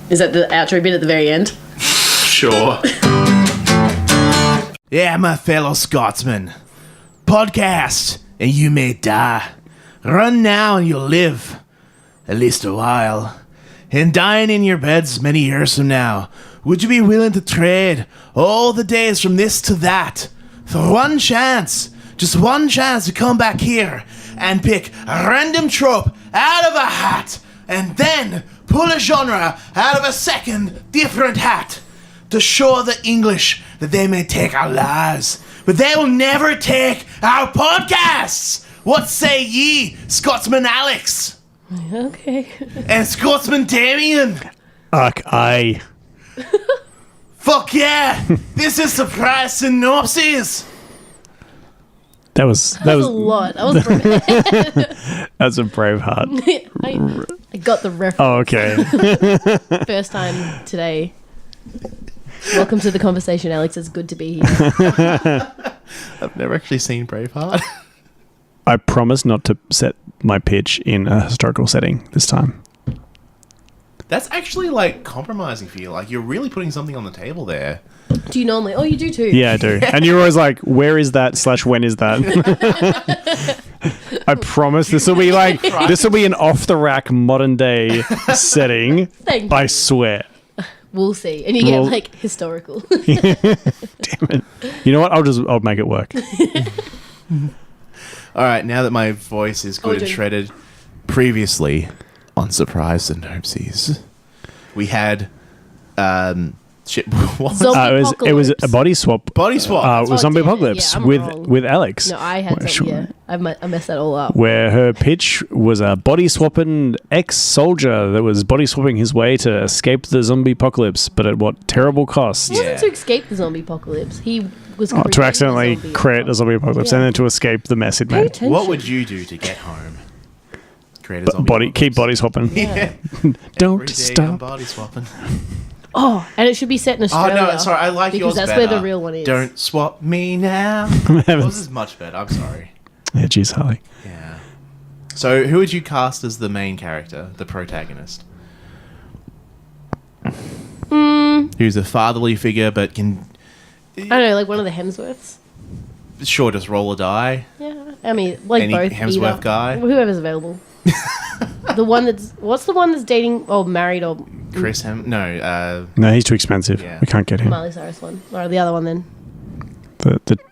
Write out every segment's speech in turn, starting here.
Is that the outro bit at the very end? Sure. Yeah, my fellow Scotsman. Podcast, and you may die. Run now and you'll live. At least a while. And dying in your beds many years from now, would you be willing to trade all the days from this to that for one chance, just one chance to come back here and pick a random trope out of a hat and then pull a genre out of a second different hat to show the English that they may take our lives, but they will never take our podcasts? What say ye, Scotsman Alex? Okay. And Scotsman Damien? Aye. Fuck yeah! This is Surprise Synopses! That was a lot. That was That's a Braveheart. I got the reference. Oh, okay. First time today. Welcome to the conversation, Alex. It's good to be here. I've never actually seen Braveheart. I promise not to set my pitch in a historical setting this time. That's actually like compromising for you. Like you're really putting something on the table there. Do you normally? Oh, you do too. Yeah, I do. And you're always like, where is that / when is that? I promise this will be like, this will be an off-the-rack modern day setting. Thank I you. swear. We'll see. And you get like historical. Damn it. You know what? I'll make it work. All right, now that my voice is good and shredded, previously on Surprise Synopses, we had shit. What? Zombie It was a body swap. Body swap. It was Zombie damn it. Apocalypse Yeah, I'm wrong. with Alex. No, I had some. Yeah, I messed that all up. Where her pitch was a body swapping ex-soldier that was body swapping his way to escape the zombie apocalypse, but at what terrible cost? It wasn't to escape the zombie apocalypse. He was To accidentally create a zombie apocalypse and then to escape the mess it made. What would you do to get home? Create a zombie Keep body swapping. Yeah. Don't Every day I'm stop. body swapping. Oh, and it should be set in Oh Australia. no, sorry, I like yours because that's better. where the real one is. Don't swap me now. Yours is much better. I'm sorry. Yeah, geez, Harley. Yeah. So, who would you cast as the main character, the protagonist? Who's a fatherly figure, but can I don't know, like one of the Hemsworths. sure just roll a die. Yeah, I mean, like Any both. Hemsworth either. guy? Whoever's available. What's the one that's dating or married or Chris No, No, he's too expensive. Yeah. We can't get him. Miley Cyrus one or the other one then?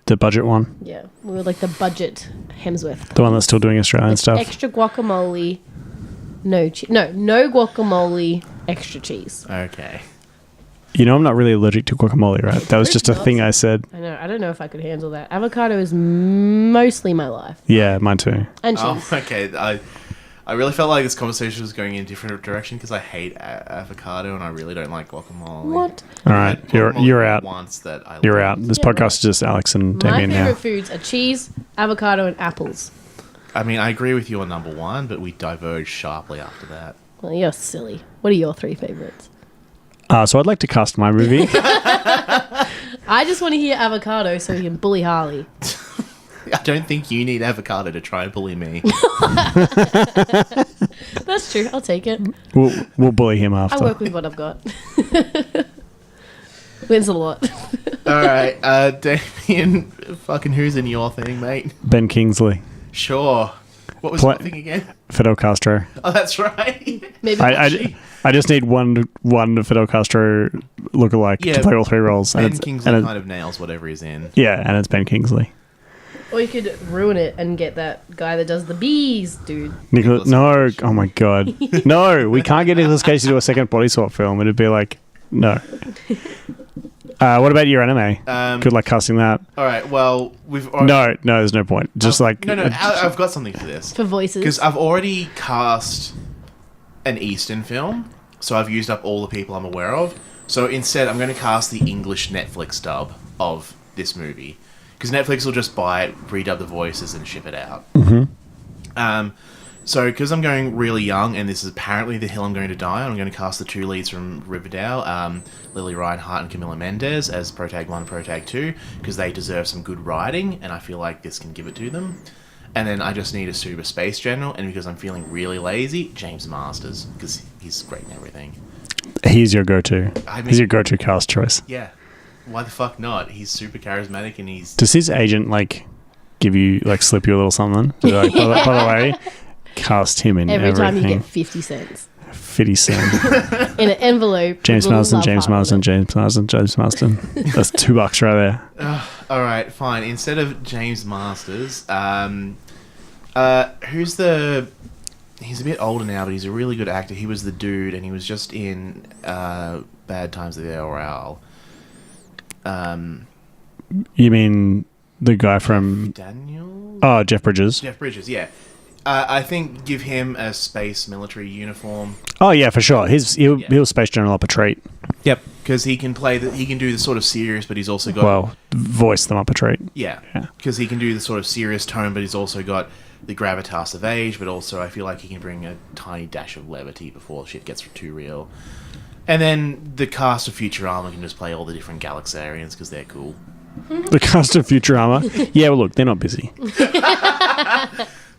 The budget one. Yeah, we were like the budget Hemsworth. The one that's still doing Australian stuff. Extra guacamole, no guacamole, extra cheese. okay. You know I'm not really allergic to guacamole, right? That was just a thing I said. I know. I don't know if I could handle that. Avocado is mostly my life, Yeah, mine too. and Oh, cheese. okay. I really felt like this conversation was going in a different direction because I hate avocado and I really don't like guacamole. What? All right, you're out. Once that I You're liked. out. This Yeah, podcast is just Alex and My Damien favorite now. foods are cheese, avocado, and apples. I mean, I agree with you on number one, but we diverged sharply after that. Well, you're silly. What are your three favorites? So I'd like to cast my movie. I just want to hear avocado so he can bully Harley. I don't think you need avocado to try and bully me. That's true. I'll take it. We'll bully him I after. work with what I've got. Wins a lot. All right, Damien, fucking who's in your thing, mate? Ben Kingsley, Sure. What was Play- the thing again? Fidel Castro. Oh, that's right. Maybe I just need one Fidel Castro lookalike Yeah, to play all three roles. Ben it's- Kingsley and kind of nails whatever he's in. Yeah, and it's Ben Kingsley. Or you could ruin it and get that guy that does the bees, dude. Nicholas, no, Cage. oh my god, no, we can't get Nicolas Cage to do a second body swap film. It'd be like, no. What about your anime? Good luck casting that. All right, well, we've already... No, there's no point. Just like No, I've got something for this. For voices. Because I've already cast an Eastern film, so I've used up all the people I'm aware of. So instead, I'm going to cast the English Netflix dub of this movie. Because Netflix will just buy it, redub the voices, and ship it out. So, because I'm going really young, and this is apparently the hill I'm going to die on, I'm going to cast the two leads from Riverdale, Lily Reinhart and Camilla Mendez, as Protag 1 and Protag 2, because they deserve some good writing, and I feel like this can give it to them. And then I just need a super space general, and because I'm feeling really lazy, James Masters, because he's great in everything. He's your go-to. I mean- He's your go-to cast choice. Yeah. Why the fuck not? He's super charismatic and he's... Does his agent give you slip you a little something? Be like, by the way, cast him in Every everything. time you get 50 cents 50 cent. in an envelope. James with a Marsden, love James heart on Marsden, it. James Marsden, James Marsden. That's $2 right there. All right, fine. Instead of James Masters, who's the... He's a bit older now, but he's a really good actor. He was the dude, and he was just in Bad Times at the El Royale. You mean the guy from... Daniel? Oh, Jeff Bridges. Jeff Bridges, yeah. I think give him a space military uniform. Oh, yeah, for sure. He'll Space General up a treat. Yep. Because he can he can do the sort of serious, but he's also got... voice them up a treat. Yeah. Yeah. Because he can do the sort of serious tone, but he's also got the gravitas of age, but also I feel like he can bring a tiny dash of levity before shit gets too real. And then the cast of Futurama can just play all the different Galaxarians because they're cool. The cast of Futurama. Yeah, well, look, they're not busy.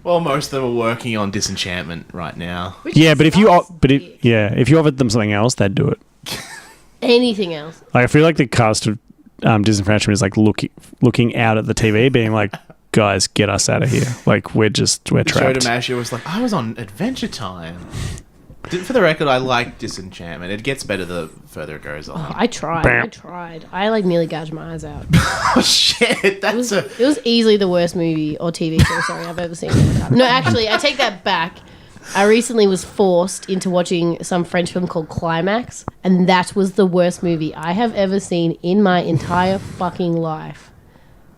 Well, most of them are working on Disenchantment right now. Which Yeah, but if you sucks. if you offered them something else, they'd do it. Anything else? I feel like the cast of Disenfranchisement is looking out at the TV, being like, "Guys, get us out of here! We're Show trapped." to Masha was like, I was on Adventure Time. For the record, I like Disenchantment. It gets better the further it goes on. Oh, I tried. Bam. I nearly gouged my eyes out. Oh, shit. It was easily the worst movie or TV show I've ever seen. No, actually, I take that back. I recently was forced into watching some French film called Climax, and that was the worst movie I have ever seen in my entire fucking life.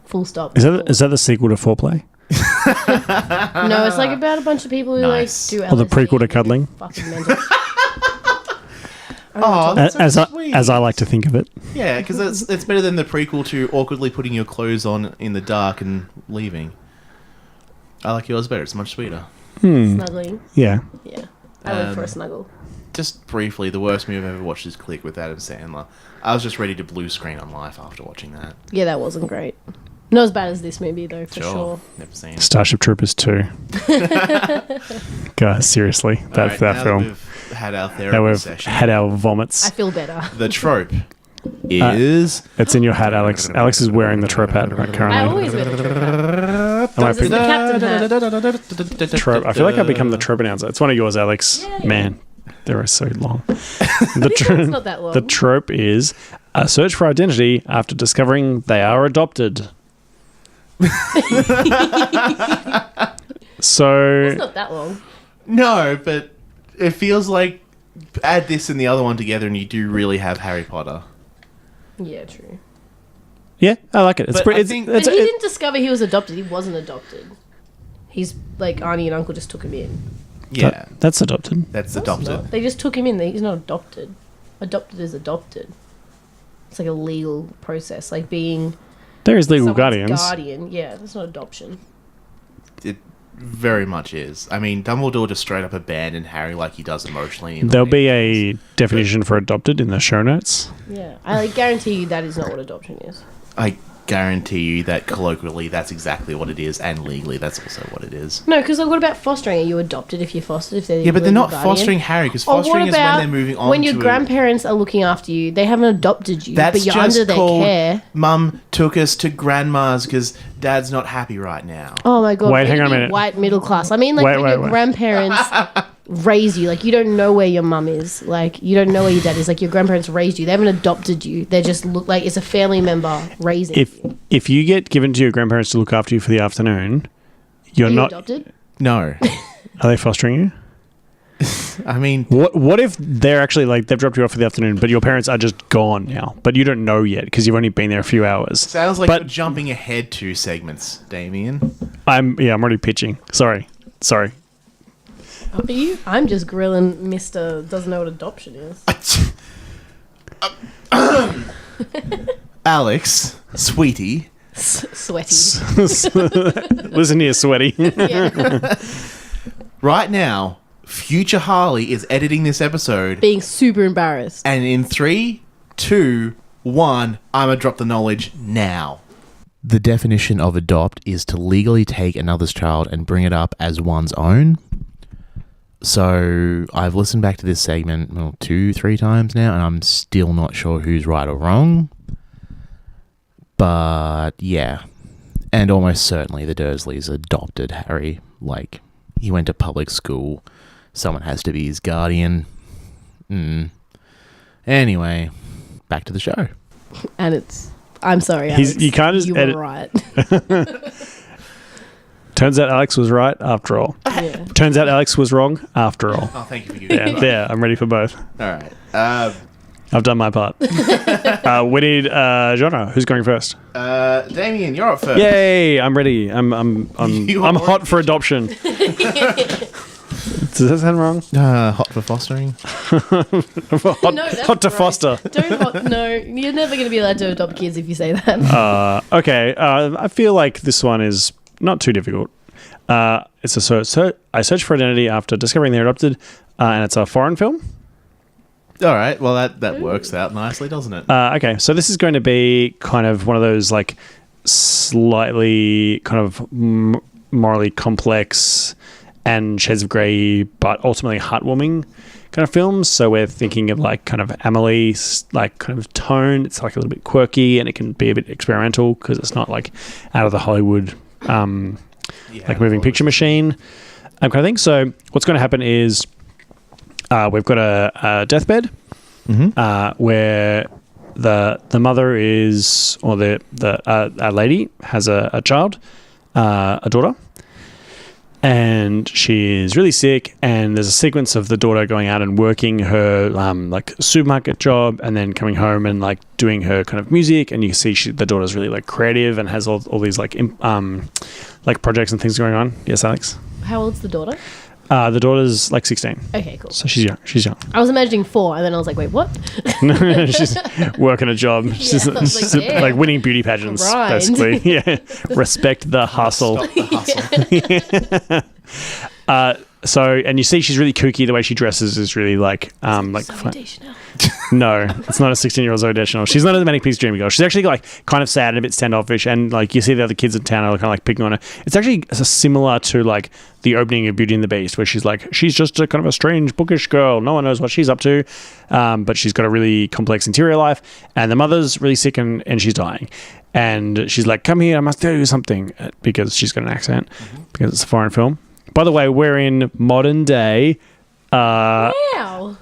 Full stop. Is that the sequel to Foreplay? No, it's about a bunch of people who Nice. do Or the LSD prequel to and Cuddling? Fucking mental. Oh, that's so sweet. As I like to think of it. Yeah, because it's better than the prequel to awkwardly putting your clothes on in the dark and leaving. I like yours better. It's much sweeter. Snuggling. Yeah. Yeah. I live for a snuggle. Just briefly, the worst movie I've ever watched is Click with Adam Sandler. I was just ready to blue screen on life after watching that. Yeah, that wasn't great. Not as bad as this movie, though, for sure. Never seen. Starship Troopers 2. Guys, seriously, that film. We've had our Now therapy we've session. had our vomits. I feel better. The trope is... It's in your hat, Alex. Alex is wearing the trope hat right I currently. always wear the trope hat. Am I This is the captain hat. trope? I feel like I've become the trope announcer. It's one of yours, Alex. Yay. Man, they are so long. It's not that long. The trope is a search for identity after discovering they are adopted. So It's not that long. No, but it feels like add this and the other one together and you do really have Harry Potter. Yeah, true. yeah, I like it. It's But pretty. I It's, think- But it's, he it- didn't discover he was adopted. He wasn't adopted. He's Auntie and Uncle just took him in. Yeah, that's adopted. that's No, it's adopted. not. They just took him in. He's not adopted. Adopted is adopted. It's like a legal process, like being There is legal someone's guardians. guardian. Yeah, that's not adoption. It very much is. I mean, Dumbledore just straight up abandoned Harry like he does emotionally. In the There'll be movies. a definition for adopted in the show notes. Yeah, I guarantee you that is not what adoption is. I guarantee you that colloquially that's exactly what it is, and legally that's also what it is. No, because what about fostering? Are you adopted if you're fostered? If they're Yeah, but they're legal not guardian? fostering Harry because Or fostering what is when about they're moving on when your to grandparents are looking after you? They haven't adopted you, That's but you're just under their called care. Mum took us to grandma's because Dad's not happy right now. Oh my god! Wait, hang on a really minute. White middle class. I mean, Wait, when your wait. grandparents raised you, you don't know where your mum is. You don't know where your dad is. Your grandparents raised you. They haven't adopted you. They just look like it's a family member raising you. If you get given to your grandparents to look after you for the afternoon, you're Are you not. adopted? No, Are they fostering you? I mean, What if they're actually they've dropped you off for the afternoon, but your parents are just gone now, but you don't know yet because you've only been there a few hours. sounds like But- you're jumping ahead 2 segments, Damien. I'm already pitching. Sorry. Are you? I'm just grilling Mr. Doesn't know what adoption is. Alex, sweetie, Sweaty. Listen here, sweaty. Yeah. right now, future Harley is editing this episode, Being super embarrassed. and in 3, 2, 1, I'm gonna drop the knowledge now. The definition of adopt is to legally take another's child and bring it up as one's own. So I've listened back to this segment 2-3 times now, and I'm still not sure who's right or wrong. But yeah, and almost certainly the Dursleys adopted Harry. Like, he went to public school. Someone has to be his guardian. Anyway, back to the show. And I'm sorry, Alex. You can't just you edit. were right. Turns out Alex was right after all. Yeah. Turns out Alex was wrong after all. Oh, thank you for giving me Yeah, I'm ready for both. All right. I've done my part. We need genre. Who's going first? Damien, you're up first. Yay! I'm ready. I'm You are hot for adoption. Does that sound wrong? Hot for fostering. Hot, No, that's hot to right. foster. No, you're never going to be allowed to adopt kids if you say that. Okay. I feel like this one is not too difficult. It's a I search for identity after discovering they're adopted, and it's a foreign film. All right. Well, that works out nicely, doesn't it? Okay, so this is going to be kind of one of those like slightly kind of morally complex and shades of grey, but ultimately heartwarming kind of films. So we're thinking of like kind of Amelie's like kind of tone. It's like a little bit quirky and it can be a bit experimental because it's not like out of the Hollywood like moving picture machine kind of thing. So what's going to happen is we've got a deathbed where the mother is, or the lady has a child, a daughter, and she is really sick, and there's a sequence of the daughter going out and working her like supermarket job and then coming home and like doing her kind of music, and you see the daughter's really like creative and has all these like projects and things going on. Yes, Alex? How old's the daughter? The daughter's like 16. Okay, cool. So she's young. I was imagining 4, and then I was like, wait, what? She's working a job. She's I was like, yeah. like winning beauty pageants, Grind. basically. Yeah. Respect the hustle. Stop the hustle. So, and you see she's really kooky. The way she dresses is really like fun. No, it's not a 16-year-old Zoe Deschanel. She's not a Manic Pixie Dream Girl. She's actually like kind of sad and a bit standoffish, and like you see the other kids in town are kind of like picking on her. It's actually similar to like the opening of Beauty and the Beast, where she's like, she's just a kind of a strange, bookish girl. No one knows what she's up to, but she's got a really complex interior life, and the mother's really sick and she's dying. And she's like, come here, I must tell you something, because she's got an accent, because it's a foreign film. By the way, we're in modern day. Wow.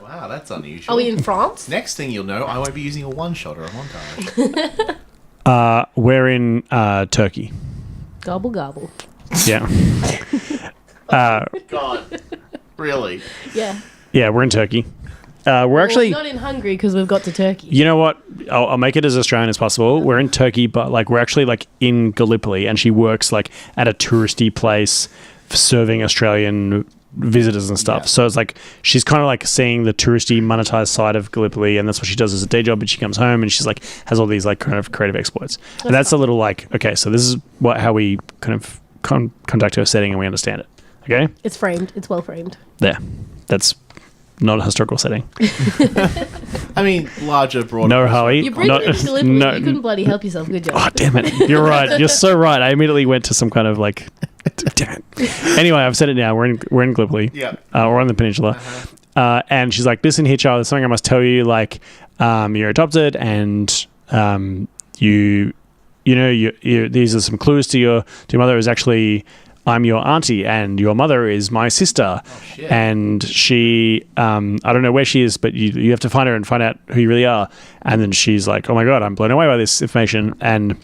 Wow, that's unusual. Are we in France? Next thing you'll know, I won't be using a one-shotter at one time. We're in Turkey. Gobble, gobble. Yeah. God. Really? Yeah. Yeah, we're in Turkey. We're actually not in Hungary because we've got to Turkey. You know what? I'll make it as Australian as possible. We're in Turkey, but like we're actually like in Gallipoli, and she works like at a touristy place serving Australian visitors and stuff. Yeah. So it's like she's kind of like seeing the touristy monetized side of Gallipoli, and that's what she does as a day job. But she comes home and she's like has all these like kind of creative exploits. And that's a little like, okay, so this is how we kind of conduct her setting and we understand it. Okay, It's framed. It's well framed. there. That's not a historical setting. I mean, larger, broader. No, Harley. You bring it into Gallipoli. You couldn't bloody help yourself. Good job. Oh, damn it. You're right. You're so right. I immediately went to some kind of like, damn it. Anyway, I've said it now. We're in Gallipoli. Yeah. We're on the peninsula. And she's like, listen here, child, there's something I must tell you. Like, you're adopted, and you know, these are some clues to your mother is actually, I'm your auntie, and your mother is my sister. Oh, shit. And she, I don't know where she is, but you have to find her and find out who you really are. And then she's like, oh my God, I'm blown away by this information. And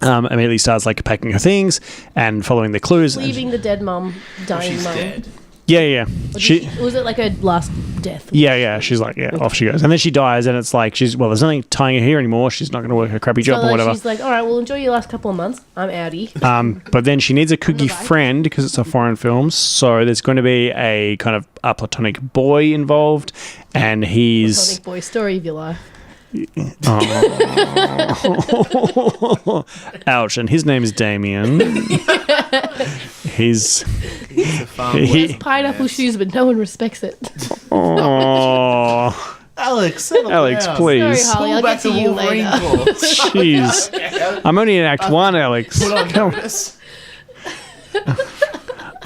immediately starts like packing her things and following the clues. Leaving the dead mum, dying She's mum. dead. Yeah. Was it like a last death? Yeah. She's like, off she goes. And then she dies, and it's like, there's nothing tying her here anymore. She's not going to work her crappy job or whatever. She's like, all right, well, enjoy your last couple of months. I'm outie. But then she needs a kooky Bye-bye. friend because it's a foreign film. So there's going to be a kind of a platonic boy involved, and he's... Platonic boy, story of your life. Ouch. And his name is Damien. He's The farm He- He has pineapple shoes, but no one respects it. oh, Alex, settle Alex, down. please. Sorry, Holly, I'll Pull get back to the you Wolverine later. claws. Jeez. I'm only in Act 1, Alex. Put on notice.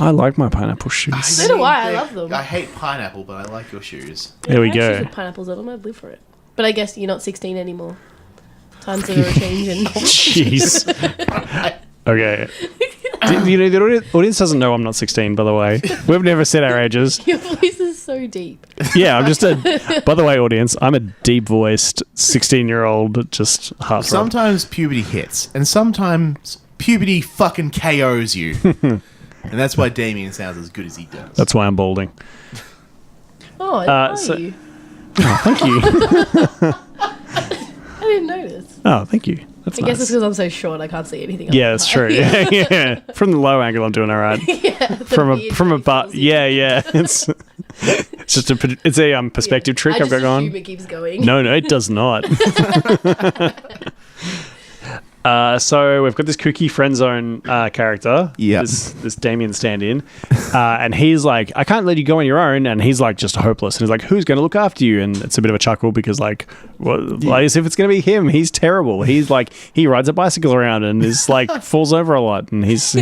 I like my pineapple shoes. So do I love them. I hate pineapple, but I like your shoes. There we I have shoes go. with pineapples on them. I'd live for it. But I guess you're not 16 anymore. Times are changing. Jeez. Okay. You know, the audience doesn't know I'm not 16, by the way. We've never said our ages. Your voice is so deep. Yeah, I'm just by the way, audience, I'm a deep-voiced 16-year-old, just heartthrob. Sometimes puberty hits, and sometimes puberty fucking KOs you. And that's why Damien sounds as good as he does. That's why I'm balding. Oh, Oh, thank you. I didn't notice. Oh, thank you. That's I nice. guess it's because I'm so short I can't see anything. Yeah, that's true. Yeah. From the low angle, I'm doing all right. From a butt. Yeah. It's just a perspective trick I've got going. It keeps going. No, it does not. So we've got this kooky friend zone character. Yep. This Damien stand-in. And he's like, I can't let you go on your own. And he's like, just hopeless. And he's like, who's going to look after you? And it's a bit of a chuckle because like as if it's going to be him. He's terrible. He's like, he rides a bicycle around and is like falls over a lot. And he's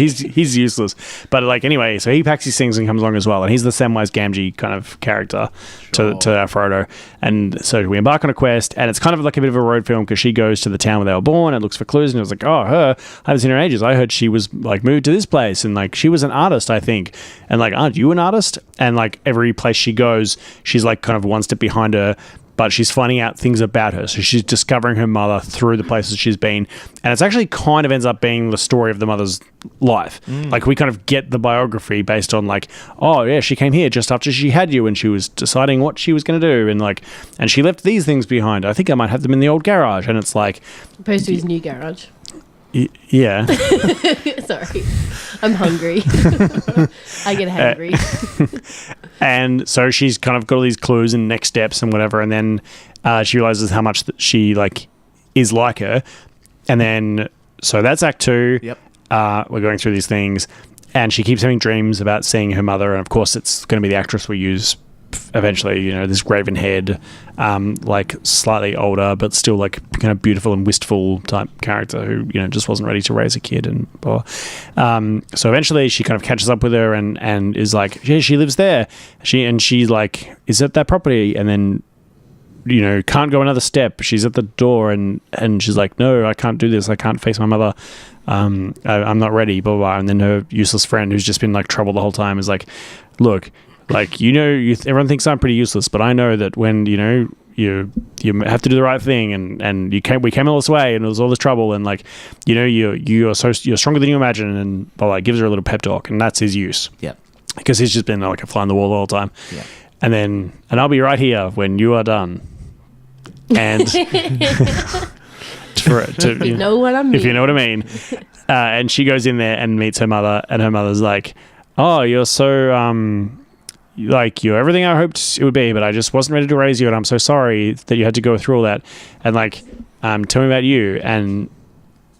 useless. But like, anyway, so he packs his things and comes along as well. And he's the Samwise Gamgee kind of character to our Frodo. And so we embark on a quest. And it's kind of like a bit of a road film because she goes to the town where they were born and looks for clues. And it was like, oh, her, I haven't seen her in ages. I heard she was like moved to this place and like she was an artist, I think. And like, aren't you an artist? And like every place she goes, she's like kind of one step behind her, but she's finding out things about her. So she's discovering her mother through the places she's been. And it's actually kind of ends up being the story of the mother's life. Like we kind of get the biography based on like, oh yeah, she came here just after she had you and she was deciding what she was going to do. And like, and she left these things behind. I think I might have them in the old garage. And it's like, Opposed to his new garage. Yeah. Sorry. I'm hungry. I get hangry. And so she's kind of got all these clues and next steps and whatever. And then she realizes how much that she like is like her. And then, so that's Act 2. Yep. We're going through these things. And she keeps having dreams about seeing her mother. And of course, it's going to be the actress we use eventually, you know, this graven head, like slightly older, but still like kind of beautiful and wistful type character who, you know, just wasn't ready to raise a kid and blah. So eventually she kind of catches up with her and is like, yeah, she lives there. She like is at that property and then, you know, can't go another step. She's at the door and she's like, no, I can't do this. I can't face my mother. I'm not ready, blah, blah. And then her useless friend who's just been like troubled the whole time is like, look, like, you know, everyone thinks I'm pretty useless, but I know that when, you know, you have to do the right thing and we came all this way and it was all this trouble and like, you know, you're stronger than you imagine and blah, blah, gives her a little pep talk and that's his use. Yeah. Because he's just been like a fly on the wall the whole time. Yeah. And I'll be right here when you are done. And If you know what I mean. If you know what I mean. And she goes in there and meets her mother and her mother's like, oh, you're so like you're everything I hoped it would be, but I just wasn't ready to raise you and I'm so sorry that you had to go through all that. And like tell me about you and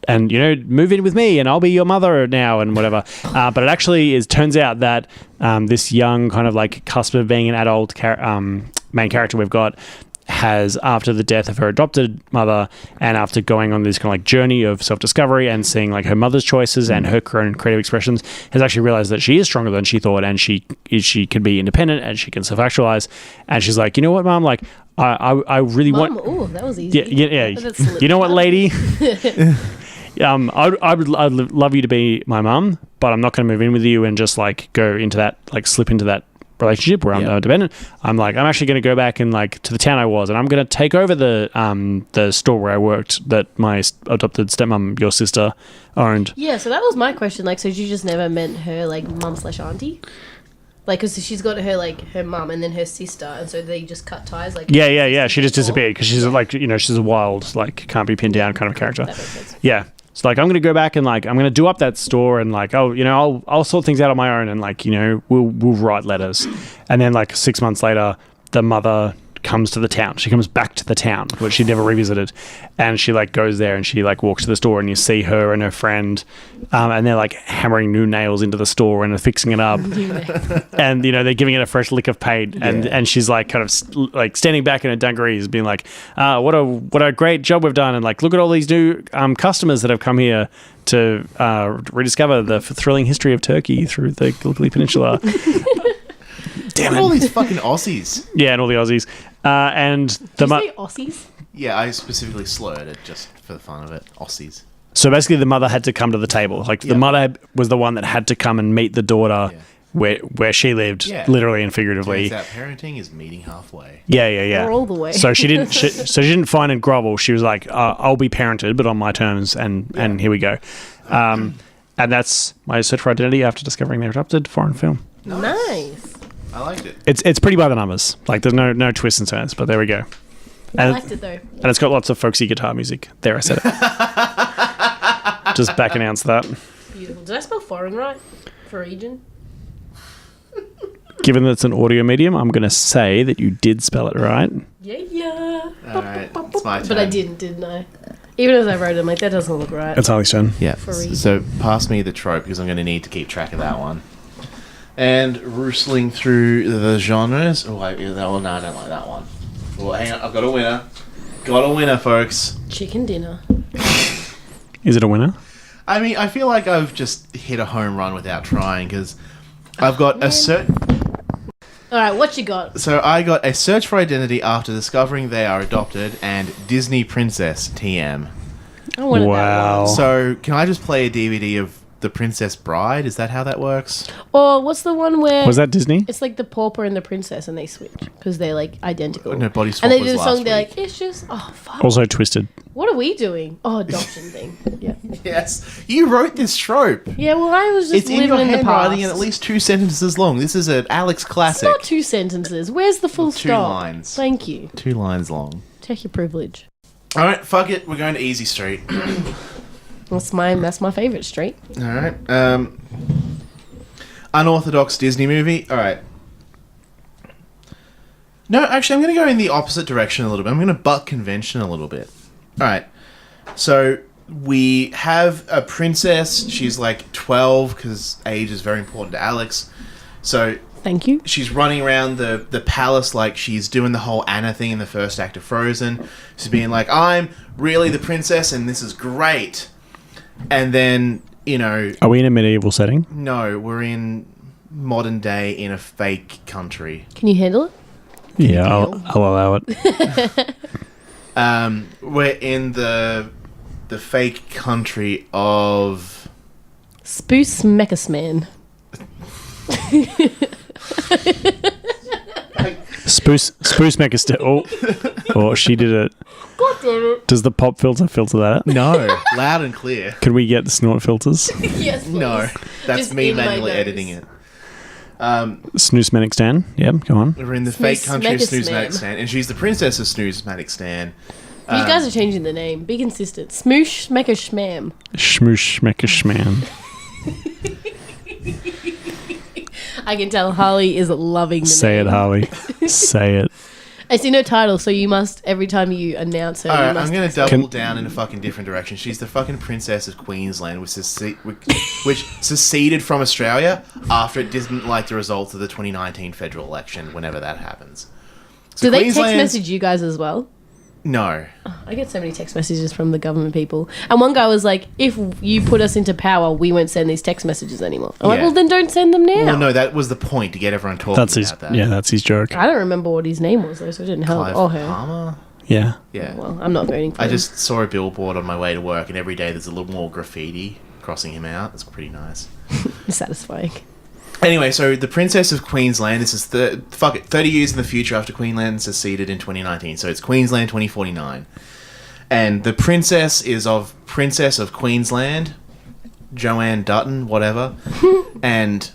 you know, move in with me and I'll be your mother now and whatever. But it actually turns out that this young kind of like cusp of being an adult main character we've got has, after the death of her adopted mother and after going on this kind of like journey of self-discovery and seeing like her mother's choices and her own creative expressions, has actually realized that she is stronger than she thought and she can be independent and she can self-actualize. And she's like, you know what, Mom, like I really want... Oh, that was easy. Yeah. You know what, lady? I'd love you to be my mum, but I'm not going to move in with you and just like go into that, like slip into that relationship where I'm dependent. I'm actually going to go back and like to the town I was, and I'm going to take over the store where I worked that my adopted stepmom, your sister, owned. Yeah, so that was my question. Like, so you just never meant her like mum/auntie? Like, because she's got her mum and then her sister, and so they just cut ties. Like, yeah. She just disappeared because she's like, you know, she's a wild, like, can't be pinned down kind of character. That makes sense. Yeah. So like, I'm going to go back and like, I'm going to do up that store and like, I'll sort things out on my own and like, you know, we'll write letters. And then like 6 months later, the mother comes to the town. She comes back to the town, which she never revisited. And she like goes there and she like walks to the store and you see her and her friend and they're like hammering new nails into the store and they're fixing it up. And, you know, they're giving it a fresh lick of paint. And she's like kind of like standing back in her dungarees being like, what a great job we've done. And like, look at all these new customers that have come here to rediscover the thrilling history of Turkey through the Gallipoli Peninsula. Damn it. All these fucking Aussies. Yeah, and all the Aussies. And the Did you say Aussies? Yeah, I specifically slurred it just for the fun of it. Aussies. So basically the mother had to come to the table. Like the mother was the one that had to come and meet the daughter where she lived, literally and figuratively. Turns out parenting is meeting halfway. Yeah. Or all the way. So she didn't she didn't find and grovel. She was like, I'll be parented, but on my terms, and here we go. And that's my search for identity after discovering their adopted foreign film. Nice. I liked it. It's pretty by the numbers. Like there's no twists and turns, but there we go. And I liked it though. And it's got lots of folksy guitar music. There, I said it. Just back announce that. Beautiful. Did I spell foreign right? For region? Given that it's an audio medium, I'm going to say that you did spell it right. Yeah. All right, it's my turn. But I didn't I? Even as I wrote it, I'm like, that doesn't look right. That's Harley's turn. Yeah. Free. So pass me the trope because I'm going to need to keep track of that one. And roostling through the genres. Oh, no, I don't like that one. Well, hang on. I've got a winner. Got a winner, folks. Chicken dinner. Is it a winner? I mean, I feel like I've just hit a home run without trying because I've got a certain... All right, what you got? So I got a search for identity after discovering they are adopted and Disney Princess TM. I wanted Wow. that one. So can I just play a DVD of The Princess Bride? Is that how that works? Or what's the one where... Was that Disney? It's like the pauper and the princess and they switch because they're like identical. No, Body Swap and they was do the last song, they're week. like, it's just... Oh, fuck. Also Twisted. What are we doing? Oh, adoption thing. Yeah. Yes, you wrote this trope. Yeah, well, I was just It's in living your in the past. handwriting and at least 2 sentences long. This is an Alex It's classic. not 2 sentences. Where's the full 2 stop? lines. Thank you. 2 lines long. Check your privilege. All right, fuck it. We're going to Easy Street. That's my favourite street. All right. Unorthodox Disney movie. All right. No, actually, I'm going to go in the opposite direction a little bit. I'm going to buck convention a little bit. All right. So we have a princess. She's like 12 because age is very important to Alex. So Thank you. she's running around the palace like she's doing the whole Anna thing in the first act of Frozen. She's being like, I'm really the princess and this is great. And then, you know... Are we in a medieval setting? No, we're in modern day in a fake country. Can you handle it? Yeah, I'll allow it. We're in the fake country of... Spoos Mechasman. Spruce Mechastar. Oh, she did it. God damn it. Does the pop filter that out? No, loud and clear. Could we get the snort filters? Yes, please. No, that's Just me in my manually nose. editing it. Snooze Manic Stan. Yep, go on. We're in the fake country of Snooze Snooze-Matic Sman. Stan, and she's the princess of Snooze-Matic Stan. You guys are changing the name. Be consistent. Smoosh Mechashmam. Shmoosh Mechashman. I can tell Harley is loving the Say name. it, Harley. Say it. I see no title, so you must, every time you announce her, you Alright, must... I'm going to double down in a fucking different direction. She's the fucking princess of Queensland, which seceded from Australia after it didn't like the results of the 2019 federal election, whenever that happens. So Do they text Queensland's- message you guys as well? No. I get so many text messages from the government people. And one guy was like, if you put us into power, we won't send these text messages anymore. I'm like, Yeah. well, then don't send them now. Well, no, that was the point, to get everyone talking That's his. about that. Yeah, that's his joke. I don't remember what his name was, though, so it didn't help. Clive Or her. Palmer? Yeah. Yeah. Well, I'm not voting for I him. just saw a billboard on my way to work, and every day there's a little more graffiti crossing him out. It's pretty nice. Satisfying. Anyway, so the Princess of Queensland, this is 30 years in the future after Queensland seceded in 2019. So it's Queensland 2049. And the princess is of Princess of Queensland, Joanne Dutton, whatever. And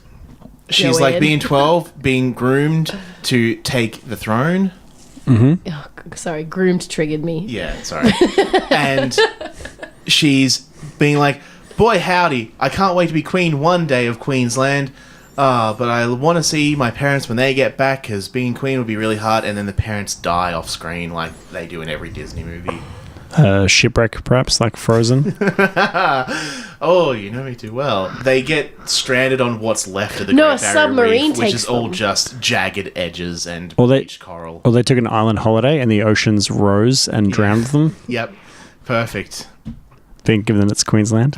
she's like Joanne. being 12, being groomed to take the throne. Oh, sorry, groomed triggered me. Yeah, sorry. And she's being like, boy howdy, I can't wait to be queen one day of Queensland. but I want to see my parents when they get back because being queen would be really hard. And then the parents die off screen like they do in every Disney movie. Shipwreck, perhaps, like Frozen. Oh, you know me too well. They get stranded on what's left of the No, Great a Barrier submarine Reef, which takes is all them. just jagged edges and Or they- bleached coral. Or they took an island holiday and the oceans rose and drowned them. Yep, perfect. Being given them it's Queensland.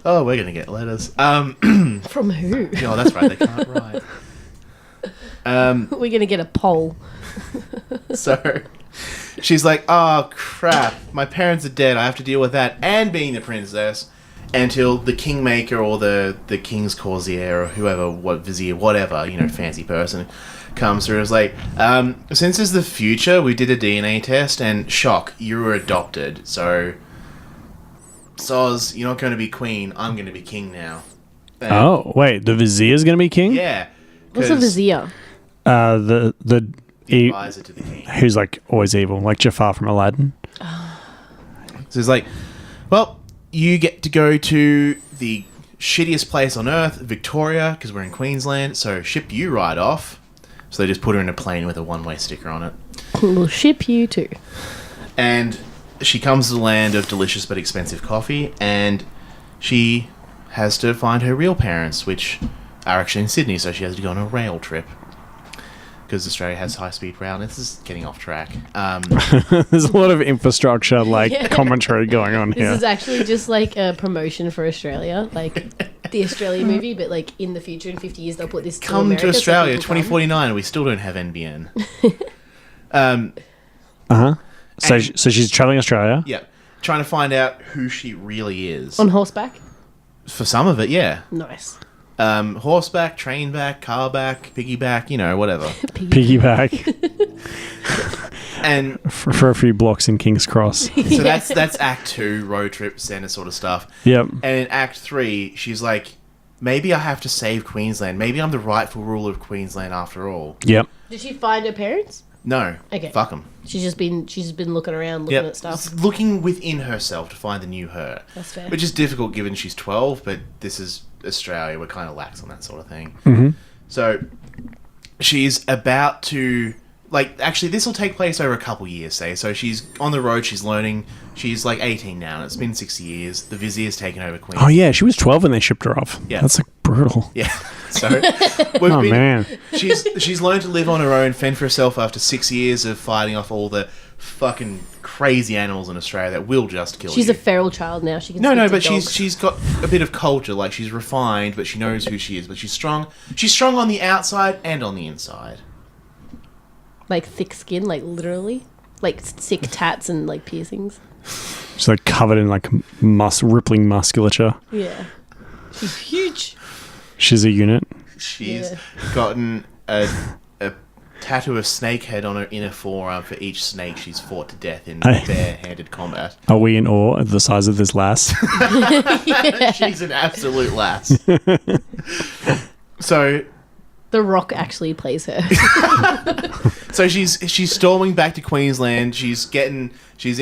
Oh, we're gonna get letters. From who? Oh, that's right. They can't write. We're gonna get a poll. So she's like, "Oh crap! My parents are dead. I have to deal with that and being the princess until the kingmaker or the king's courtier or whoever, what vizier, whatever, fancy person comes through. It's like, since it's the future, we did a DNA test and shock, you were adopted. So, Soz, you're not going to be queen. I'm going to be king now." And Oh, wait. The vizier's going to be king? yeah. What's a vizier? The Advisor to the king. who's like always evil, like Jafar from Aladdin. So it's like, well, you get to go to the shittiest place on earth, Victoria, because we're in Queensland, so ship you right off. So they just put her in a plane with a one-way sticker on it. We'll ship you too. And she comes to the land of delicious but expensive coffee, and she has to find her real parents, which are actually in Sydney, so she has to go on a rail trip. Because Australia has high-speed rail. This is getting off track. There's a lot of infrastructure, like Yeah. commentary going on This here. is actually just like a promotion for Australia, like the Australian movie, but like in the future, in 50 years, they'll put this Come America, to so Australia, people come. 2049, we still don't have NBN. So she's traveling Australia. Yeah. Trying to find out who she really is. On horseback. For some of it, yeah. Nice. Horseback, train back, car back, piggyback, whatever. Piggyback And for a few blocks in King's Cross. so that's Act 2, road trip, Santa sort of stuff. Yep. And in Act 3, she's like, maybe I have to save Queensland. Maybe I'm the rightful ruler of Queensland after all. Yep. Did she find her parents? No. Okay. Fuck them. She's just been looking around, looking at stuff. Looking within herself to find the new her. That's fair. Which is difficult given she's 12, but this is Australia. We're kind of lax on that sort of thing. Mm-hmm. So she's about to... actually, this will take place over a couple years, say. So she's on the road, she's learning. She's 18 now, and it's been 6 years. The vizier's taken over Queensland. Oh yeah, she was 12 when they shipped her off. Yeah. That's brutal. Yeah. So Oh man. she's learned to live on her own, fend for herself after 6 years of fighting off all the fucking crazy animals in Australia that will just kill She's you. a feral child now. She can No, speak no, to but dogs. she's got a bit of culture. She's refined, but she knows who she is. But she's strong. She's strong on the outside and on the inside. like thick skin, like literally, like sick tats and like piercings. She's covered in rippling musculature. Yeah, she's huge. She's a unit. She's Yeah. gotten a tattoo of snake head on her inner forearm for each snake she's fought to death in bare-handed combat. Are we in awe of the size of this lass? She's an absolute lass. So The Rock actually plays her. So she's storming back to Queensland. She's in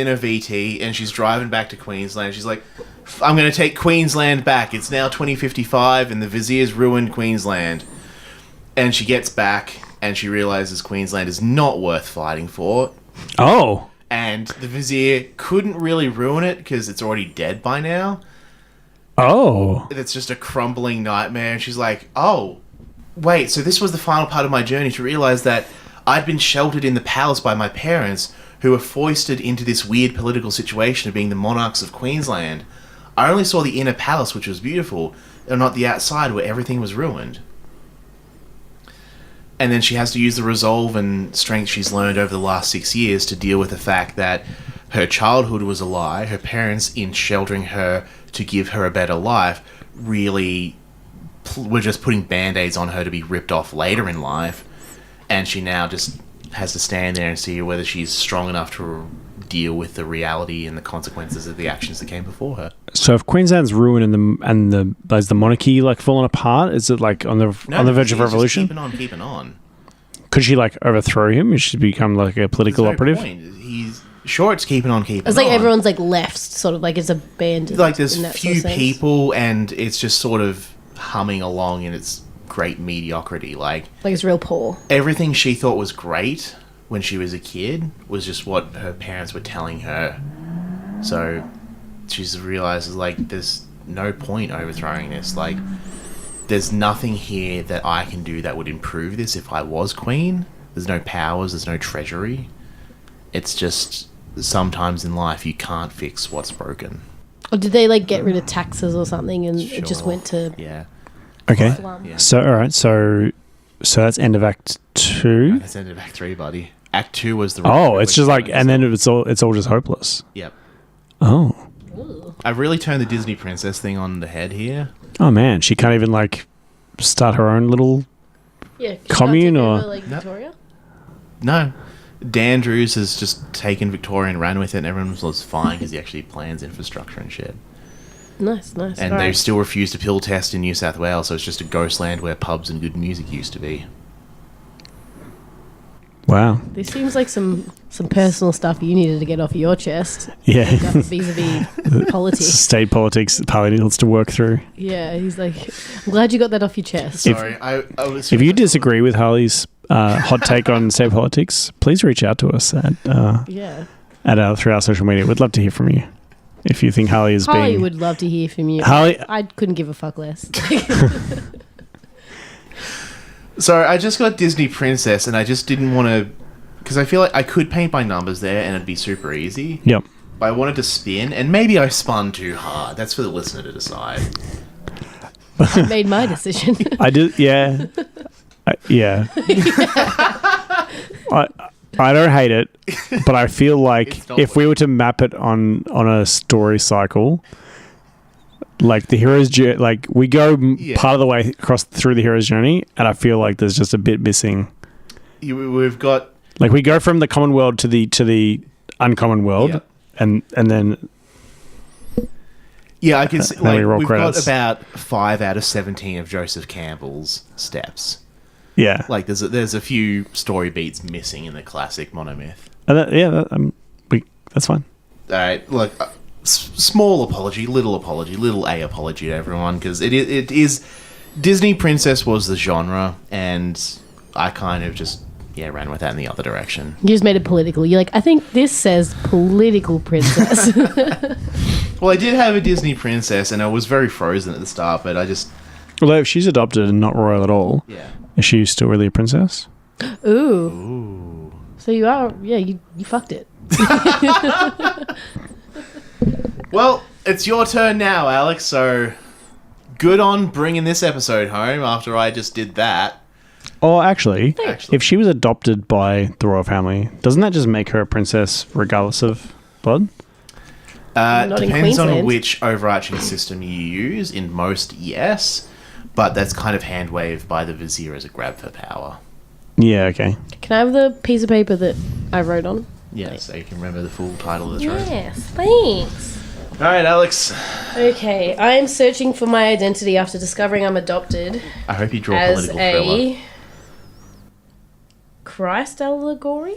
a VT and she's driving back to Queensland. She's like, I'm going to take Queensland back. It's now 2055 and the vizier's ruined Queensland. And she gets back and she realizes Queensland is not worth fighting for. Oh. And the vizier couldn't really ruin it because it's already dead by now. Oh. It's just a crumbling nightmare. And she's like, oh, wait, so this was the final part of my journey to realize that I'd been sheltered in the palace by my parents, who were foisted into this weird political situation of being the monarchs of Queensland. I only saw the inner palace, which was beautiful, and not the outside where everything was ruined. And then she has to use the resolve and strength she's learned over the last 6 years to deal with the fact that her childhood was a lie. Her parents, in sheltering her to give her a better life, really were just putting band-aids on her to be ripped off later in life. And she now just has to stand there and see whether she's strong enough to deal with the reality and the consequences of the actions that came before her. So if Queensland's ruined and is the monarchy falling apart? Is it on the verge of revolution? Keeping on. Could she overthrow him? Should she become a political There's no operative? point. He's sure it's keeping on. It's like everyone's left, sort of it's abandoned. There's in that few sort of sense. people, and it's just sort of humming along in its great mediocrity. Like it's real poor. everything she thought was great when she was a kid was just what her parents were telling her. So she just realizes, like, there's no point overthrowing this. Like, there's nothing here that I can do that would improve this if I was queen. There's no powers, there's no treasury. It's just sometimes in life you can't fix what's broken. Or did they like get rid of taxes or something and it just Sure. went to Yeah. Okay. slum? Yeah. So, all right. So that's end of Act 2. That's ended Act 3, buddy. Act 2 was the... Oh, it's just like, and then it's all just hopeless. Yep. Oh. I've really turned the Disney princess thing on the head here. Oh man, she can't even like start her own little. Yeah, Commune take or- over, like Victoria. No. Dan Drews has just taken Victoria and ran with it, and everyone was fine because he actually plans infrastructure and shit. Nice. And All they right. still refuse to pill test in New South Wales, so it's just a ghost land where pubs and good music used to be. Wow. This seems like some personal stuff you needed to get off your chest. Yeah. Vis-a-vis politics. State politics, Party needs to work through. Yeah, he's like, I'm glad you got that off your chest. Sorry, I was... If you disagree with Harley's hot take on state politics, please reach out to us Yeah. through our social media. We'd love to hear from you. If you think Harley is Harley being would love to hear from you. Harley, I couldn't give a fuck less. So I just got Disney Princess, and I just didn't want to... Because I feel like I could paint by numbers there, and it'd be super easy. yep. But I wanted to spin, and maybe I spun too hard. That's for the listener to decide. I made my decision. I did, yeah. Yeah. I don't hate it, but I feel like It's not if we were to map it on a story cycle, like the hero's journey, like we go Yeah. part of the way across through the hero's journey, and I feel like there's just a bit missing. We've got... Like we go from the common world to the uncommon world, Yeah. and then Yeah, I can see... then we Like, roll we've credits. got about 5 out of 17 of Joseph Campbell's steps. yeah, Like, there's a few story beats missing in the classic monomyth. and that's fine. All right, look, small apology, little A apology to everyone, because it is Disney Princess was the genre, and I kind of just ran with that in the other direction. You just made it political. You're like, I think this says political princess. Well, I did have a Disney Princess, and I was very frozen at the start, but I just Although if she's adopted and not royal at all, is she still really a princess? Ooh. So you are, you fucked it. Well, it's your turn now, Alex. So good on bringing this episode home after I just did that. Oh, actually, Actually. if she was adopted by the royal family, doesn't that just make her a princess regardless of blood? Not in Depends on Queensland. which overarching system you use. In most, yes. But that's kind of hand-waved by the vizier as a grab for power. Yeah, okay. Can I have the piece of paper that I wrote on? Yeah, so you can remember the full title of the trope. Yes, thanks. All right, Alex. Okay, I am searching for my identity after discovering I'm adopted I hope you draw as political thriller. a Christ allegory.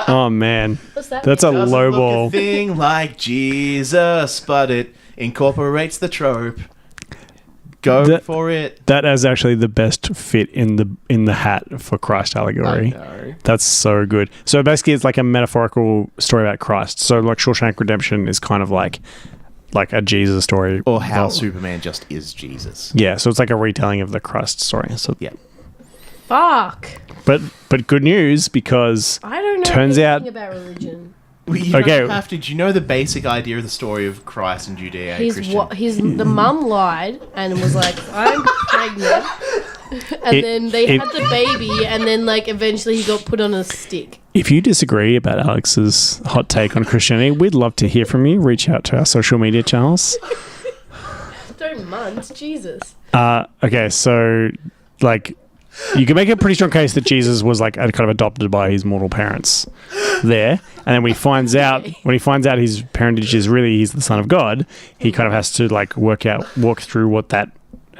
Oh, man. What's that? That's a Doesn't low look ball. a thing like Jesus, but it incorporates the trope. Go That- for it. That is actually the best fit in the hat for Christ allegory. No. That's so good. So basically, it's like a metaphorical story about Christ. So like Shawshank Redemption is kind of like a Jesus story. Or how Well, Superman just is Jesus. yeah, so it's like a retelling of the Christ story. So Yeah. Fuck. but good news because I don't know Turns anything out- about religion. Well, you Okay. don't have to. Do you know the basic idea of the story of Christ and Judeo-Christian? The mum lied and was like, I'm pregnant. And It- then they it- had the baby, and then like eventually he got put on a stick. if you disagree about Alex's hot take on Christianity, we'd love to hear from you. Reach out to our social media channels. Don't munt, Jesus. Okay, so like you can make a pretty strong case that Jesus was like kind of adopted by his mortal parents there, and then when he finds out his parentage is really he's the son of God, he kind of has to like walk through what that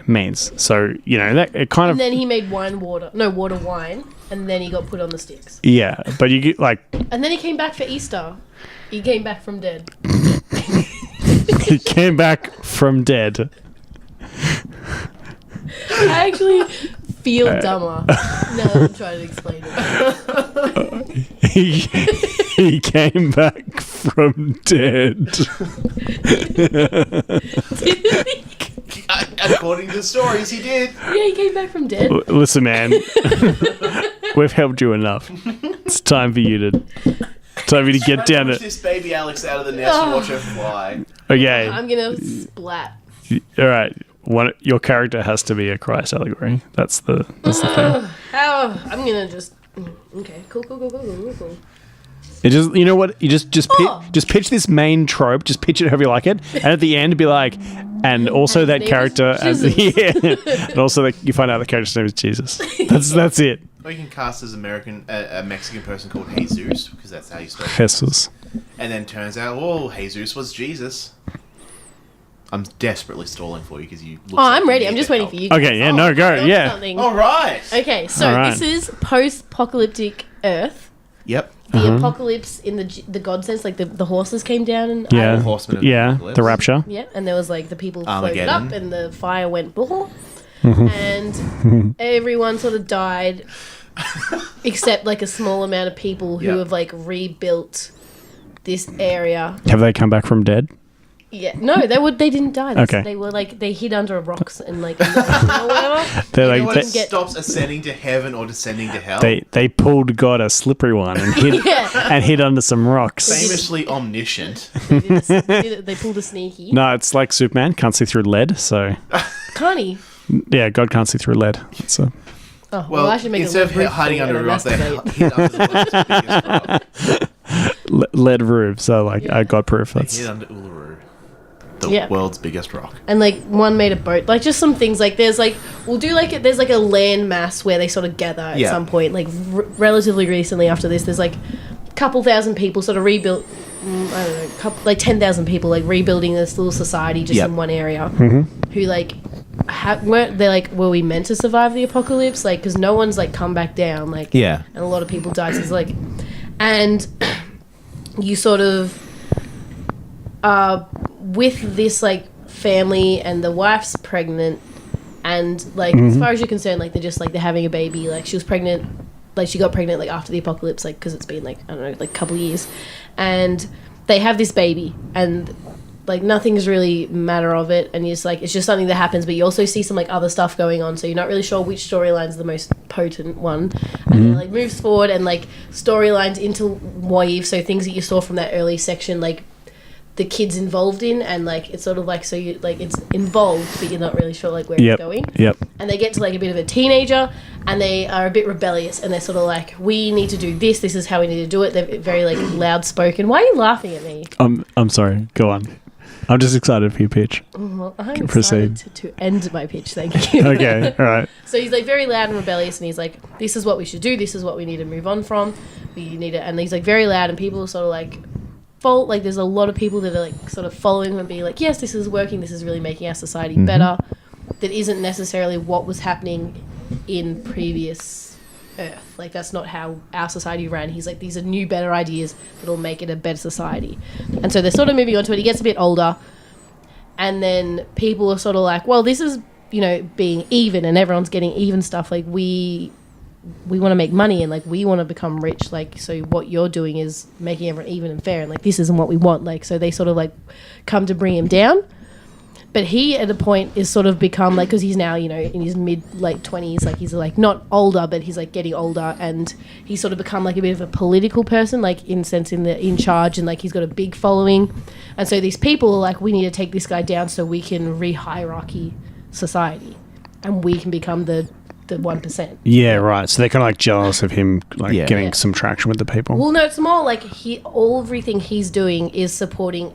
means. So you know that it kind of And then he made water wine, and then he got put on the sticks. yeah, but you get like And then he came back for Easter. He came back from dead. he came back from dead. I actually feel dumber now that I'm trying to explain it. He came back from dead. According to the stories, he did. Yeah, he came back from dead. Listen, man, we've helped you enough. It's time for you to get down Push to. this baby Alex out of the nest and watch her fly. Okay, I'm gonna splat. all right. Your character has to be a Christ allegory. That's the thing. How? I'm gonna just. Okay, cool. It just, you know what? You just pitch this main trope. Just pitch it however you like it, and at the end, be like, and also that name character, is and, Jesus. yeah, and also that you find out the character's name is Jesus. That's it. Or you can cast as a Mexican person called Jesus, because that's how you spell it. Jesus. And then turns out, oh, Jesus was Jesus. I'm desperately stalling for you because you. Oh, I'm ready. I'm just waiting for you. Okay, yeah, no, go, yeah. All right. Okay, so All right. this is post-apocalyptic Earth. Yep. The apocalypse in the God sense, like the horses came down and Yeah, Horsemen of the yeah, Apocalypse. the rapture. yeah, and there was like the people floated Armageddon. up and the fire went blah, and everyone sort of died, except like a small amount of people who Yep. have like rebuilt this area. Have they come back from dead? Yeah, no, they didn't die. Okay. They were like they hid under rocks and like or whatever. They're You know like what they, stops ascending to heaven or descending to hell? they pulled God a slippery one and hid Yeah. and hid under some rocks. Famously omniscient. They pulled a sneaky. No, it's like Superman can't see through lead. So Can't he? yeah, God can't see through lead. So Oh, Well, I should make instead of roof hiding thing under and a rock, they masturbate. hid under the world's biggest rock. lead roof. So like God proof. They That's hid under Uluru, the Yeah. world's biggest rock. And like one made a boat, like just some things. Like there's like we'll do like there's like a land mass where they sort of gather at Yeah. some point. Like relatively recently after this, there's like a couple thousand people sort of rebuilt. I don't know, like 10,000 people like rebuilding this little society just Yep. in one area. Who like weren't they like were we meant to survive the apocalypse? Like because no one's like come back down. Like Yeah. and a lot of people died. So it's like, and you sort of with this like family and the wife's pregnant and like as far as you're concerned like they're having a baby, like she was pregnant, like she got pregnant like after the apocalypse, like because it's been like I don't know, like a couple of years, and they have this baby and like nothing's really matter of it, and it's like it's just something that happens, but you also see some like other stuff going on, so you're not really sure which storyline's the most potent one, and it like moves forward and like storylines interweave, so things that you saw from that early section like the kids involved in, and like it's sort of like so you like it's involved but you're not really sure like where it's going. Yep. And they get to like a bit of a teenager and they are a bit rebellious and they're sort of like, we need to do this is how we need to do it. They're very like loud spoken. Why are you laughing at me? I'm sorry. Go on. I'm just excited for your pitch. Well, I'm Proceed. excited to end my pitch, thank you. Okay. All right. So he's like very loud and rebellious, and he's like, "This is what we should do. This is what we need to move on from. We need it." And he's like very loud, and people are sort of like, like there's a lot of people that are like sort of following him and being like, "Yes, this is working. This is really making our society better." That isn't necessarily what was happening in previous Earth. Like that's not how our society ran. He's like, these are new, better ideas that'll make it a better society. And so they're sort of moving on to it. He gets a bit older, and then people are sort of like, well, this is, you know, being even and everyone's getting even stuff. Like we want to make money and like we want to become rich. Like, so what you're doing is making everyone even and fair, and like this isn't what we want. Like, so they sort of like come to bring him down. But he, at a point, is sort of become, like, because he's now, you know, in his late 20s, like, he's, like, not older, but he's, like, getting older, and he's sort of become, like, a bit of a political person, like, in sense, in charge, and, like, he's got a big following. And so these people are like, we need to take this guy down so we can re-hierarchy society, and we can become the 1%. Yeah, right. So they're kind of like jealous of him, like getting Yeah. some traction with the people. Well, no, it's more like everything he's doing is supporting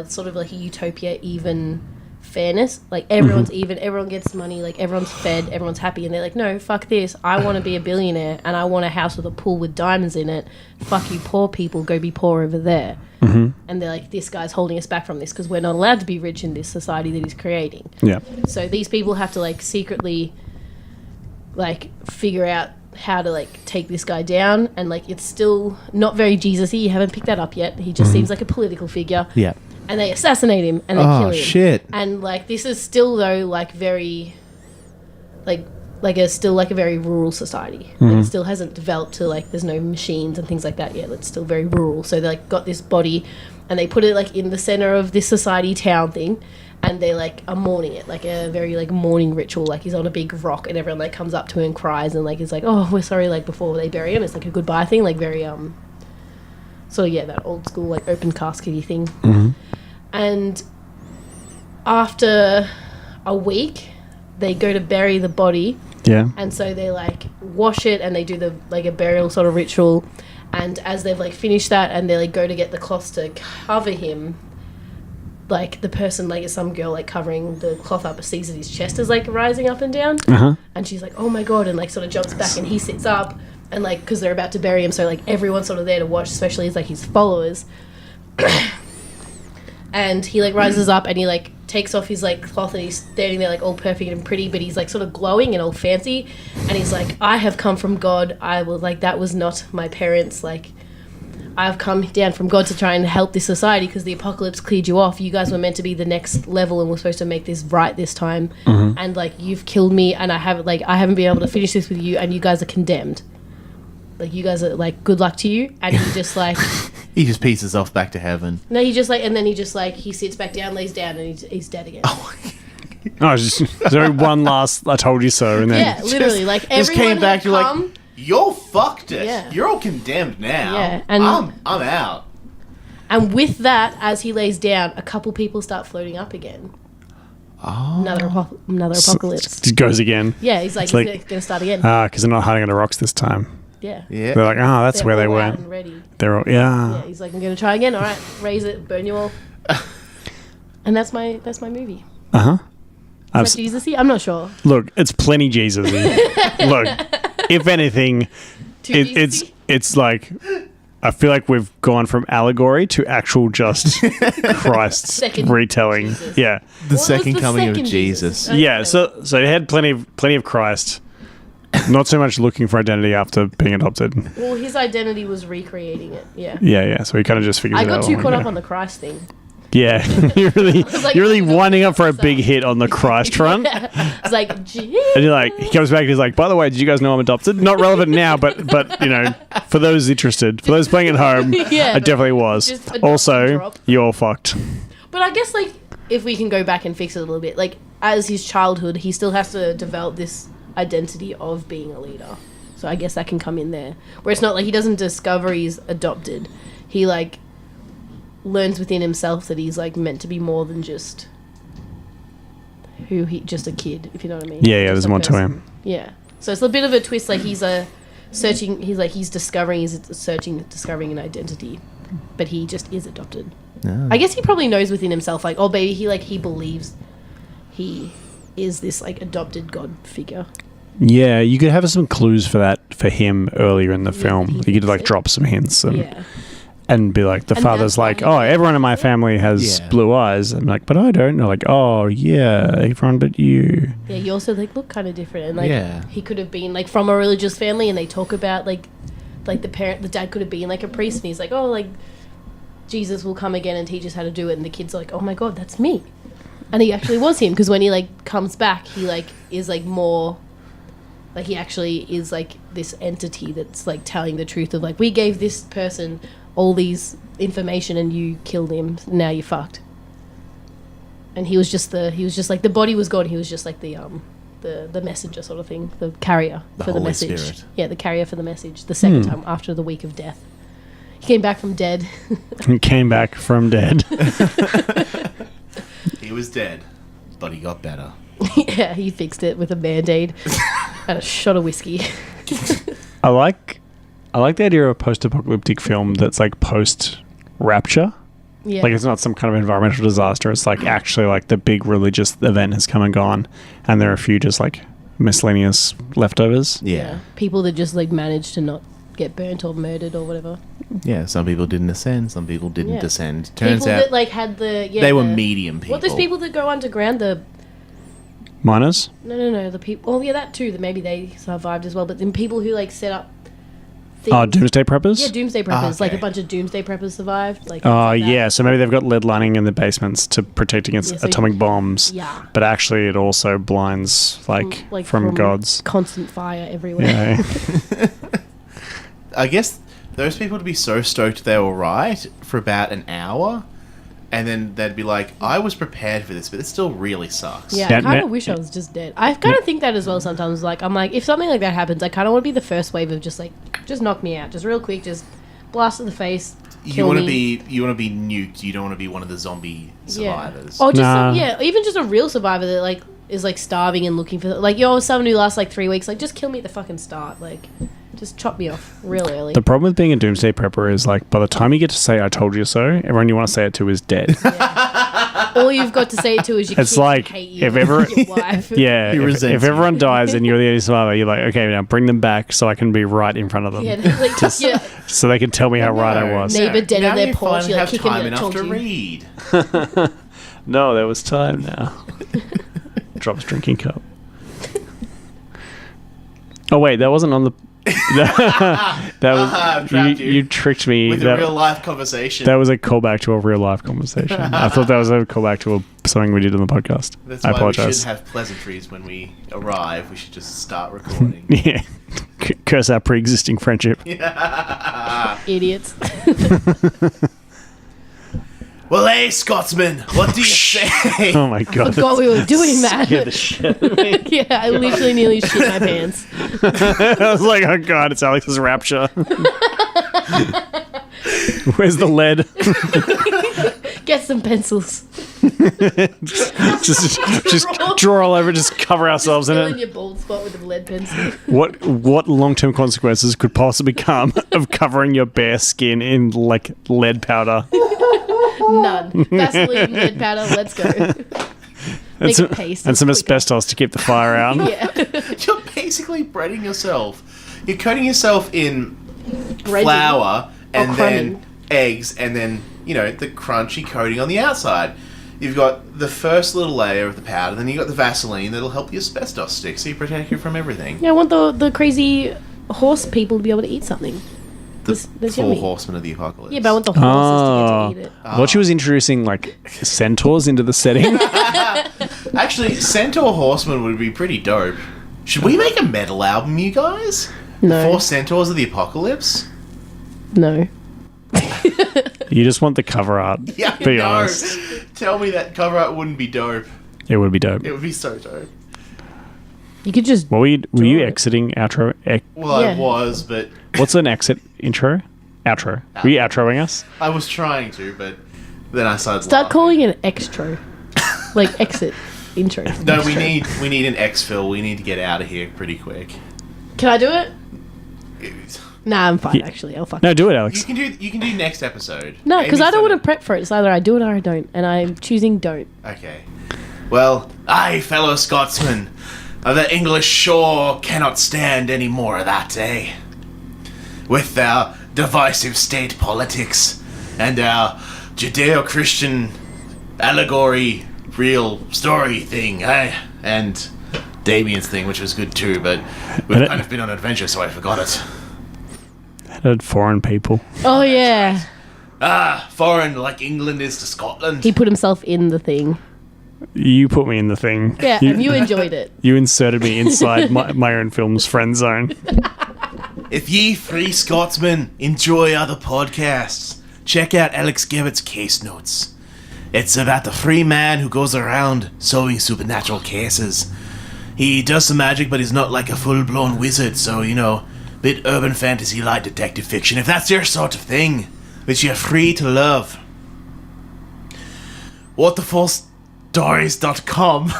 sort of like a utopia, even fairness. Like everyone's even, everyone gets money, like everyone's fed, everyone's happy, and they're like, no, fuck this. I want to be a billionaire and I want a house with a pool with diamonds in it. Fuck you, poor people. Go be poor over there. And they're like, this guy's holding us back from this because we're not allowed to be rich in this society that he's creating. Yeah. So these people have to like secretly like figure out how to like take this guy down, and like it's still not very Jesus-y. You haven't picked that up yet. He just seems like a political figure. Yeah. and they assassinate him and they kill Oh, him. shit. And like this is still though like very like a still like a very rural society. Like, it still hasn't developed to like there's no machines and things like that yet. It's still very rural. So they like got this body and they put it like in the center of this society town thing, and they like are mourning it, like a very like mourning ritual. Like he's on a big rock and everyone like comes up to him and cries and like is like, oh, we're sorry, like before they bury him. It's like a goodbye thing, like very so yeah, that old school like open caskety thing. And after a week they go to bury the body. Yeah. And so they like wash it and they do the like a burial sort of ritual, and as they've like finished that and they like go to get the cloths to cover him, like the person like some girl like covering the cloth up sees that his chest is like rising up and down, and she's like, oh my god, and like sort of jumps back and he sits up and like because they're about to bury him, so like everyone's sort of there to watch, especially as like his followers. And he like rises up and he like takes off his like cloth and he's standing there like all perfect and pretty, but he's like sort of glowing and all fancy, and he's like, I have come from God. I was like, that was not my parents. Like, I've come down from God to try and help this society because the apocalypse cleared you off. You guys were meant to be the next level and we're supposed to make this right this time. And like you've killed me and I haven't been able to finish this with you, and you guys are condemned. Like you guys are like, good luck to you. And he just like He just pieces off back to heaven. no, he just like, and then he just like he sits back down, lays down, and he's dead again. Oh, just so one last "I told you so," and then Yeah, literally, like Just everyone came back had to like, come, you're fucked it. Yeah. You're all condemned now. Yeah, and- I'm out. and with that, as he lays down, a couple people start floating up again. Oh, another apocalypse. it goes again. Yeah, he's like, It's like- he's gonna start again. Because they're not hiding under rocks this time. Yeah, Yeah. They're like, oh, that's They're where they all out were. and ready. They're all, Yeah, he's like, I'm gonna try again. All right, raise it, burn you all. And that's my movie. Uh-huh. Is that Jesus-y? I'm not sure. Look, it's plenty Jesus. Look, if anything, it's like I feel like we've gone from allegory to actual just Christ's Second retelling. Jesus. Yeah, The What was second the coming of second Jesus. Okay. yeah. So they had plenty of Christ. Not so much looking for identity after being adopted. Well, his identity was recreating it. Yeah. Yeah. So he kind of just figures I it out. got too one caught go. up on the Christ thing. Yeah, you're really like, you're really looking up winding up for a stuff. big hit on the Christ front. I was like, gee. And you're like, he comes back and he's like, by the way, did you guys know I'm adopted? Not relevant now, but you know, for those interested, for those playing at home, Yeah, I definitely was. just a drop Also, and drop. you're fucked. But I guess, like, if we can go back and fix it a little bit, like, as his childhood, he still has to develop this identity of being a leader. So I guess that can come in there. Where it's not like he doesn't discover he's adopted. He, like, learns within himself that he's, like, meant to be more than just just a kid, if you know what I mean. Yeah, Just there's a more to person. him. Yeah. So it's a bit of a twist, like, he's discovering an identity. But he just is adopted. Oh. I guess he probably knows within himself, like, oh, baby, he believes he is this, like, adopted God figure. Yeah, you could have some clues for that for him earlier in the film. he You could like thinks it. drop some hints and, Yeah. and be like, the And father's that's why like, he- oh, everyone in my family has Yeah. blue eyes. I'm like, but I don't. And they're like, oh, yeah, everyone but you. Yeah, you also, like, look kind of different. And, like, Yeah. he could have been, like, from a religious family, and they talk about, like the dad could have been, like, a priest, and he's like, oh, like, Jesus will come again and teach us how to do it. And the kid's like, oh, my God, that's me. And he actually was him, because when he, like, comes back, he, like, is, like, more... Like, he actually is, like, this entity that's, like, telling the truth of, like, we gave this person all these information and you killed him. Now you're fucked. And he was just like, the body was gone. He was just, like, the messenger sort of thing. The carrier The for the Holy message. Spirit. Yeah, the carrier for the message. The second time after the week of death. He came back from dead. He came back from dead. He was dead, but he got better. Yeah, he fixed it with a Band-Aid and a shot of whiskey. I like the idea of a post-apocalyptic film that's like post-rapture. Yeah. Like it's not some kind of environmental disaster. It's like actually like the big religious event has come and gone, and there are a few just like miscellaneous leftovers. Yeah. People that just, like, managed to not get burnt or murdered or whatever. Yeah, some people didn't ascend, some people didn't Yeah. descend. Turns People out that, like, had the... Yeah, they were the- medium people. What, those people that go underground, Miners? No, the people... Oh, yeah, that too, that maybe they survived as well. But then people who, like, set up things. Doomsday Preppers? Yeah, Doomsday Preppers. Like okay. a bunch of Doomsday Preppers survived. Like Yeah, so maybe they've got lead lining in the basements to protect against Yeah, so atomic bombs. Yeah. But actually, it also blinds, like from gods. Constant fire everywhere. Yeah. I guess those people would be so stoked they were right for about an hour, and then they'd be like, I was prepared for this, but it still really sucks. Yeah, Yeah, I kind ma- of wish I was just dead. I kind of think that as well sometimes. Like, I'm like, if something like that happens, I kind of want to be the first wave of just knock me out. Just real quick, just blast to the face, You kill want to me. be nuked. You don't want to be one of the zombie survivors. Or just, Nah. even just a real survivor that, like, is, like, starving and looking for... Like, you're someone who lasts, like, 3 weeks. Like, just kill me at the fucking start. Like, just chop me off real early. The problem with being a Doomsday Prepper is, like, by the time you get to say, I told you so, everyone you want to say it to is dead. All you've got to say to is your It's kids like, hate you. if ever- your wife. Yeah, He if resents everyone dies and you're the only survivor, you're like, okay, now bring them back so I can be right in front of them. Yeah, like, yeah, So they can tell me how right I was. Neighbour dead now on their you porch, finally you're have kicking time it, enough told to you. read. No, there was time now. Drops drinking cup. Oh wait, that wasn't on the. that was I've trapped you. you tricked me. With That, a real life conversation. that was a callback to a real life conversation. I thought that was a callback to something we did on the podcast. That's I why we apologize. shouldn't have pleasantries when we arrive. We should just start recording. Yeah, curse our pre-existing friendship. Idiots. Well, hey, Scotsman, what do you say? Oh my god! Forgot we were doing that. Scared the shit out of me. Yeah, I literally nearly shit my pants. I was like, oh god, it's Alex's rapture. Where's the lead? Get some pencils. just draw all over, just cover ourselves in Fill in it. your bald spot with a lead pencil. What long-term consequences could possibly come of covering your bare skin in like lead powder? None. Vaseline, lead powder, let's go. Make some, a paste. and some quicker. asbestos to keep the fire out. Yeah. You're basically breading yourself. You're coating yourself in Resin. flour and Or then crumbing. eggs and then, the crunchy coating on the outside. You've got the first little layer of the powder, then you've got the Vaseline that'll help the asbestos stick, so you protect you from everything. Yeah, I want the crazy horse people to be able to eat something. The That's four yummy. horsemen of the apocalypse. Yeah, but I want the horses to get to eat it. What she was introducing like centaurs into the setting. Actually, Centaur Horseman would be pretty dope. Should we make a metal album, you guys? No. 4 Centaurs of the Apocalypse? No. You just want the cover art. Yeah, Be no. honest. Tell me that cover art wouldn't be dope. It would be dope. It would be so dope. You could just... Were you Draw it. exiting outro? Well, Yeah. I was, but What's an exit intro? Outro. Were you outroing us? I was trying to, but then I started Start laughing. calling it an extro. Like exit intro. No, we need an exfil. We need to get out of here pretty quick. Can I do it? Nah, I'm fine, Yeah. actually. I'll fuck No, it. do it, You Alex. can do next episode. No, because Maybe I don't want to for- prep for it. It's either I do it or I don't. And I'm choosing don't. Okay. Well, Aye, fellow Scotsman, the English shore cannot stand any more of that, eh? With our divisive state politics and our Judeo-Christian allegory real story thing, eh? And Damien's thing, which was good too, but we've But it- kind of been on an adventure, so I forgot it. Had foreign people. Oh, yeah. Ah, foreign like England is to Scotland. He put himself in the thing. You put me in the thing. Yeah, and you enjoyed it. You inserted me inside my own film's friend zone. If ye three Scotsmen enjoy other podcasts, check out Alex Gebbett's Case Notes. It's about the free man who goes around solving supernatural cases. He does some magic, but he's not like a full-blown wizard, so, bit urban fantasy light detective fiction, if that's your sort of thing, which you're free to love. WhatTheFullStories.com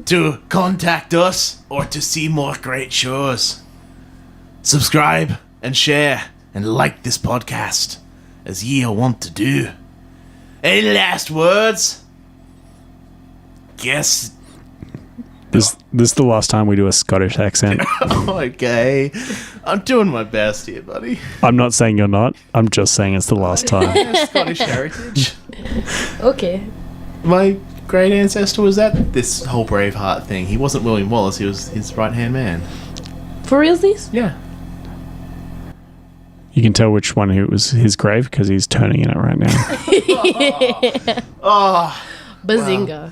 to contact us or to see more great shows. Subscribe and share and like this podcast, as ye are wont to do. Any last words? Guess. This is the last time we do a Scottish accent. okay. I'm doing my best here, buddy. I'm not saying you're not. I'm just saying it's the last time. Scottish heritage. Okay. My great ancestor was at this whole Braveheart thing. He wasn't William Wallace, he was his right-hand man. For realsies? Yeah. You can tell which one who was his grave because he's turning in it right now. Oh, Bazinga.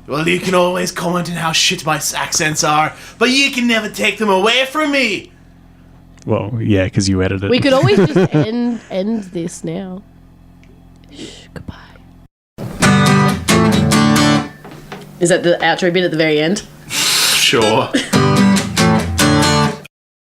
well, you can always comment on how shit my accents are, but you can never take them away from me. Well, yeah, because you edited it. We could always just end this now. Shh, goodbye. Is that the outro bit at the very end? Sure.